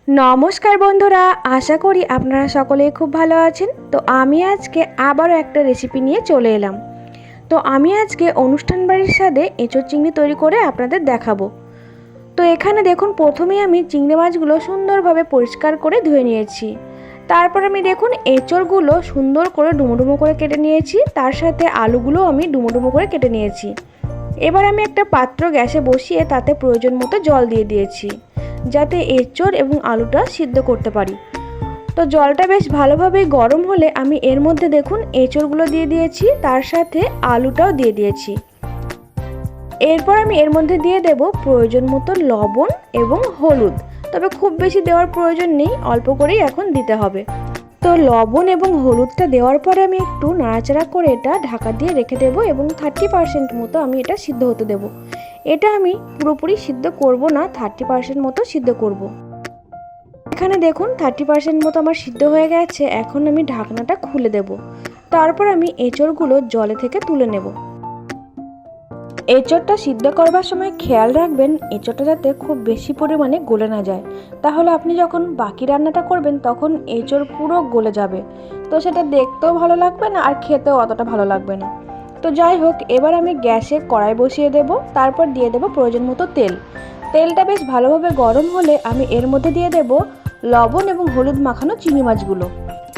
নমস্কার বন্ধুরা, আশা করি আপনারা সকলেই খুব ভালো আছেন। তো আমি আজকে আবারও একটা রেসিপি নিয়ে চলে এলাম। তো আমি আজকে অনুষ্ঠান বাড়ির স্বাদে এঁচোড় চিংড়ি তৈরি করে আপনাদের দেখাবো। তো এখানে দেখুন, প্রথমেই আমি চিংড়ি মাছগুলো সুন্দরভাবে পরিষ্কার করে ধুয়ে নিয়েছি। তারপর আমি দেখুন এঁচোড়গুলো সুন্দর করে ডুমো ডুমো করে কেটে নিয়েছি, তার সাথে আলুগুলো আমি ডুমো ডুমো করে কেটে নিয়েছি। এবার আমি একটা পাত্র গ্যাসে বসিয়ে তাতে প্রয়োজন মতো জল দিয়ে দিয়েছি, যাতে এঁচোড় এবং আলুটা সিদ্ধ করতে পারি। তো জলটা বেশ ভালোভাবে গরম হলে আমি এর মধ্যে দেখুন এঁচোড়গুলো দিয়ে দিয়েছি, তার সাথে আলুটাও দিয়ে দিয়েছি। এরপর আমি এর মধ্যে দিয়ে দেব প্রয়োজন মতো লবণ এবং হলুদ, তবে খুব বেশি দেওয়ার প্রয়োজন নেই, অল্প করেই এখন দিতে হবে। তো লবণ এবং হলুদটা দেওয়ার পরে আমি একটু নাড়াচাড়া করে এটা ঢাকা দিয়ে রেখে দেবো এবং 30% মতো আমি এটা সিদ্ধ হতে দেবো। এটা আমি পুরোপুরি সিদ্ধ করব না, 30% মতো সিদ্ধ করব। এখানে দেখুন 30% মতো আমার সিদ্ধ হয়ে গেছে। এখন আমি ঢাকনাটা খুলে দেব। তারপর আমি এঁচোড়গুলো জলে থেকে তুলে নেব। এঁচোড়টা সিদ্ধ করবার সময় খেয়াল রাখবেন এঁচোড়টা যাতে খুব বেশি পরিমাণে গলে না যায়, তাহলে আপনি যখন বাকি রান্নাটা করবেন তখন এঁচোড় পুরো গলে যাবে। তো সেটা দেখতেও ভালো লাগবে না আর খেতেও অতটা ভালো লাগবে না। তো যাই হোক, এবার আমি গ্যাসে কড়াই বসিয়ে দেব, তারপর দিয়ে দেব প্রয়োজন মতো তেল। তেলটা বেশ ভালোভাবে গরম হলে আমি এর মধ্যে দিয়ে দেব লবণ এবং হলুদ মাখানো চিংড়ি মাছগুলো।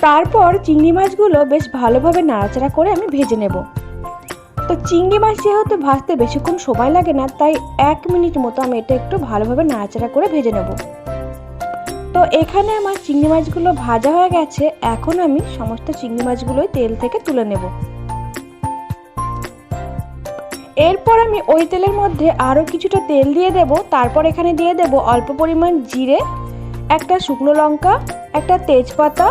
তারপর চিংড়ি মাছগুলো বেশ ভালোভাবে নাড়াচাড়া করে আমি ভেজে নেব। তো চিংড়ি মাছ যেহেতু ভাজতে বেশিক্ষণ সময় লাগে না, তাই 1 মিনিট মতো আমি এটা একটু ভালোভাবে নাড়াচাড়া করে ভেজে নেব। তো এখানে আমার চিংড়ি মাছগুলো ভাজা হয়ে গেছে। এখন আমি সমস্ত চিংড়ি মাছগুলোই তেল থেকে তুলে নেব। এরপর আমি ওই তেলের মধ্যে আরও কিছুটা তেল দিয়ে দেব। তারপর এখানে দিয়ে দেব অল্প পরিমাণ জিরে, একটা শুকনো লঙ্কা, একটা তেজপাতা,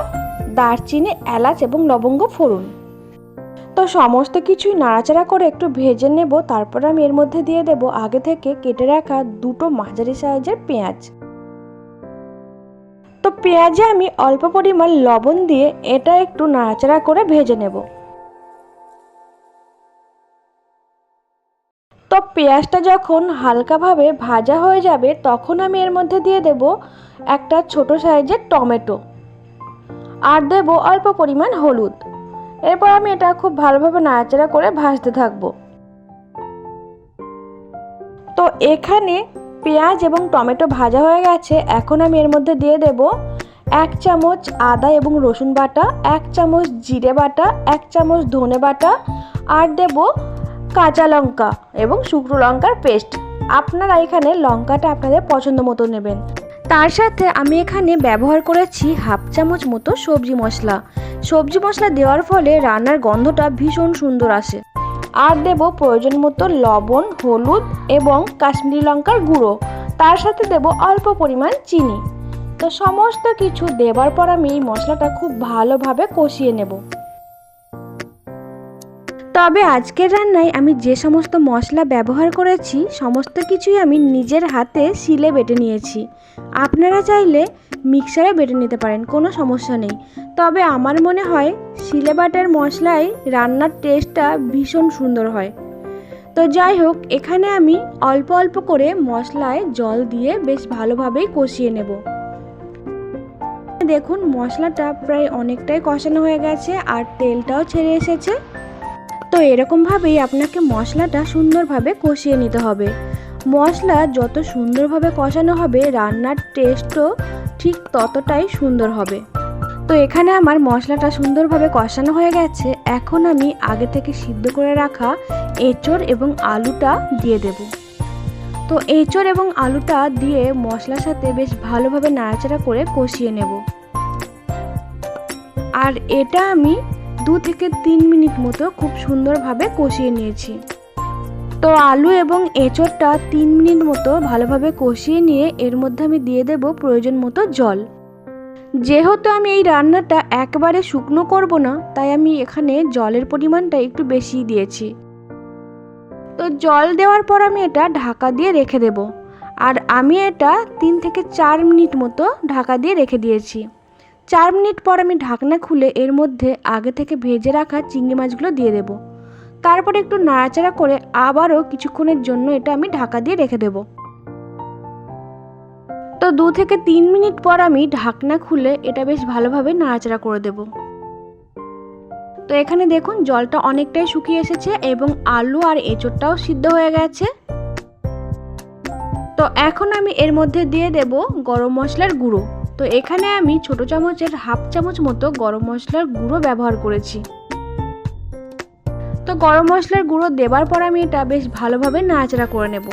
দারচিনি, এলাচ এবং লবঙ্গ ফোড়ন। তো সমস্ত কিছুই নাড়াচাড়া করে একটু ভেজে নেব। তারপর আমি এর মধ্যে দিয়ে দেব আগে থেকে কেটে রাখা দুটো মাঝারি সাইজের পেঁয়াজ। তো পেঁয়াজে আমি অল্প পরিমাণ লবণ দিয়ে এটা একটু নাড়াচাড়া করে ভেজে নেব। তো পেঁয়াজটা যখন হালকাভাবে ভাজা হয়ে যাবে তখন আমি এর মধ্যে দিয়ে দেব একটা ছোট সাইজের টমেটো আর দেব অল্প পরিমাণ হলুদ। এরপর আমি এটা খুব ভালোভাবে নাড়াচাড়া করে ভাজতে থাকবো। তো এখানে পেঁয়াজ এবং টমেটো ভাজা হয়ে গেছে। এখন আমি এর মধ্যে দিয়ে দেব 1 চামচ আদা এবং রসুন বাটা, 1 চামচ জিরে বাটা, 1 চামচ ধনে বাটা আর দেব কাঁচা লঙ্কা এবং শুকনো লঙ্কার পেস্ট। আপনারা এখানে লঙ্কাটা আপনাদের পছন্দ মতো নেবেন। তার সাথে আমি এখানে ব্যবহার করেছি 1/2 চামচ মতো সবজি মশলা। সবজি মশলা দেওয়ার ফলে রান্নার গন্ধটা ভীষণ সুন্দর আসে। আর দেব প্রয়োজন মতো লবণ, হলুদ এবং কাশ্মীরি লঙ্কার গুঁড়ো। তার সাথে দেব অল্প পরিমাণ চিনি। তো সমস্ত কিছু দেওয়ার পর আমি এই মশলাটা খুব ভালোভাবে কষিয়ে নেব। তবে আজকের রান্নায় আমি যে সমস্ত মশলা ব্যবহার করেছি সমস্ত কিছুই আমি নিজের হাতে শিলে বেটে নিয়েছি। আপনারা চাইলে মিক্সারে বেটে নিতে পারেন, কোনো সমস্যা নেই। তবে আমার মনে হয় শিলে বাটার মশলায় রান্নার টেস্টটা ভীষণ সুন্দর হয়। তো যাই হোক, এখানে আমি অল্প অল্প করে মশলায় জল দিয়ে বেশ ভালোভাবেই কষিয়ে নেব। দেখুন মশলাটা প্রায় অনেকটাই কষানো হয়ে গেছে আর তেলটাও ছেড়ে এসেছে। তো এরকমভাবেই আপনাকে মশলাটা সুন্দরভাবে কষিয়ে নিতে হবে। মশলা যত সুন্দরভাবে কষানো হবে রান্নার টেস্টও ঠিক ততটাই সুন্দর হবে। তো এখানে আমার মশলাটা সুন্দরভাবে কষানো হয়ে গেছে। এখন আমি আগে থেকে সিদ্ধ করে রাখা এঁচোড় এবং আলুটা দিয়ে দেব। তো এঁচোড় এবং আলুটা দিয়ে মশলার সাথে বেশ ভালোভাবে নাড়াচাড়া করে কষিয়ে নেব। আর এটা আমি 2 থেকে 3 মিনিট মতো খুব সুন্দরভাবে কষিয়ে নিয়েছি। তো আলু এবং এঁচোড়টা 3 মিনিট মতো ভালোভাবে কষিয়ে নিয়ে এর মধ্যে আমি দিয়ে দেব প্রয়োজন মতো জল। যেহেতু আমি এই রান্নাটা একবারে শুকনো করব না, তাই আমি এখানে জলের পরিমাণটা একটু বেশি দিয়েছি। তো জল দেওয়ার পর আমি এটা ঢাকা দিয়ে রেখে দেব। আর আমি এটা 3 থেকে 4 মিনিট মতো ঢাকা দিয়ে রেখে দিয়েছি। 4 মিনিট পর আমি ঢাকনা খুলে এর মধ্যে আগে থেকে ভেজে রাখা চিংড়ি মাছগুলো দিয়ে দেব। তারপরে একটু নাড়াচাড়া করে আবারও কিছুক্ষণের জন্য এটা আমি ঢাকা দিয়ে রেখে দেব। তো 2 থেকে 3 মিনিট পর আমি ঢাকনা খুলে এটা বেশ ভালোভাবে নাড়াচাড়া করে দেব। তো এখানে দেখুন জলটা অনেকটাই শুকিয়ে এসেছে এবং আলু আর এঁচোড়টাও সিদ্ধ হয়ে গেছে। তো এখন আমি এর মধ্যে দিয়ে দেব গরম মশলার গুঁড়ো। তো এখানে আমি ছোট চামচের হাফ চামচ মতো গরম মশলার গুঁড়ো ব্যবহার করেছি। তো গরম মশলার গুঁড়ো দেবার পর আমি এটা বেশ ভালোভাবে নাড়াচাড়া করে নেব।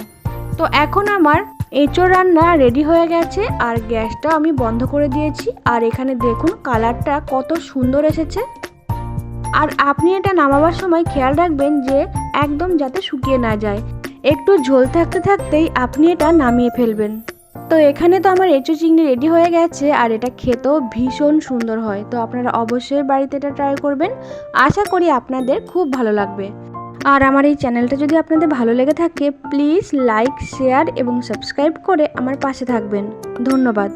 তো এখন আমার এঁচোড় রান্না রেডি হয়ে গেছে আর গ্যাসটা আমি বন্ধ করে দিয়েছি। আর এখানে দেখুন কালারটা কত সুন্দর এসেছে। আর আপনি এটা নামাবার সময় খেয়াল রাখবেন যে একদম যাতে শুকিয়ে না যায়, একটু ঝোল থাকতে থাকতেই আপনি এটা নামিয়ে ফেলবেন। তো এখানে তো আমার এঁচোড় চিংড়ি রেডি হয়ে গেছে আর এটা খেতেও ভীষণ সুন্দর হয়। তো আপনারা অবশ্যই বাড়িতে এটা ট্রাই করবেন, আশা করি আপনাদের খুব ভালো লাগবে। আর আমার এই চ্যানেলটা যদি আপনাদের ভালো লেগে থাকে প্লিজ লাইক, শেয়ার এবং সাবস্ক্রাইব করে আমার পাশে থাকবেন। ধন্যবাদ।